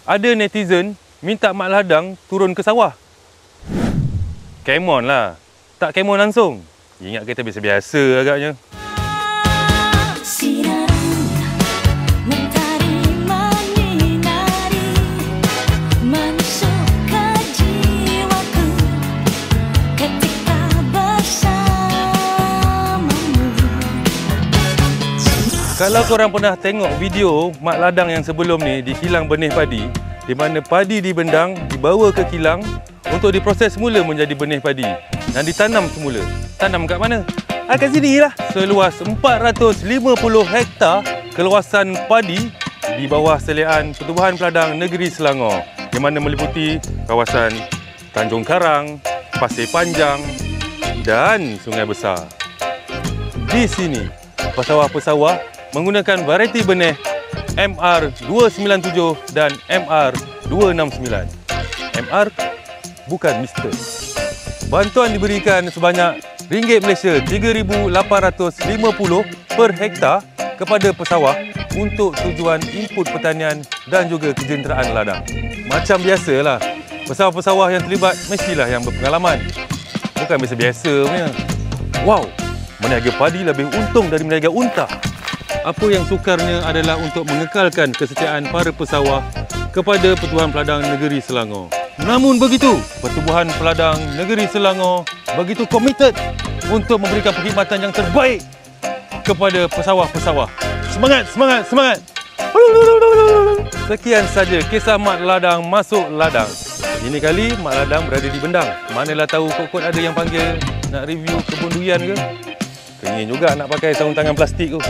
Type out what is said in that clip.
ada netizen minta Mak Ladang turun ke sawah. Come on lah. Tak come on langsung. Ingat kita biasa-biasa agaknya. Kalau korang pernah tengok video Mak Ladang yang sebelum ni di kilang benih padi, di mana padi dibendang, dibawa ke kilang untuk diproses semula menjadi benih padi dan ditanam semula. Tanam kat mana? Kat sini lah. Seluas 450 hektar keluasan padi di bawah seliaan Pertubuhan Peladang Negeri Selangor, yang mana meliputi kawasan Tanjung Karang, Pasir Panjang dan Sungai Besar. Di sini, pesawah-pesawah menggunakan varieti benih MR297 dan MR269. MR bukan Mister. Bantuan diberikan sebanyak RM Malaysia 3,850 per hektar kepada pesawah untuk tujuan input pertanian dan juga kejenteraan ladang. Macam biasalah, pesawah-pesawah yang terlibat mestilah yang berpengalaman. Bukan biasa-biasa punya. Wow, meniaga padi lebih untung dari meniaga unta. Apa yang sukarnya adalah untuk mengekalkan kesetiaan para pesawah kepada Pertubuhan Peladang Negeri Selangor. Namun begitu, Pertubuhan Peladang Negeri Selangor begitu komited untuk memberikan perkhidmatan yang terbaik kepada pesawah-pesawah. Semangat, semangat, semangat! Sekian saja kisah Mak Ladang masuk ladang. Ini kali Mak Ladang berada di Bendang. Manalah tahu kot-kot ada yang panggil nak review kebun durian ke? Kengin juga nak pakai sarung tangan plastik tu.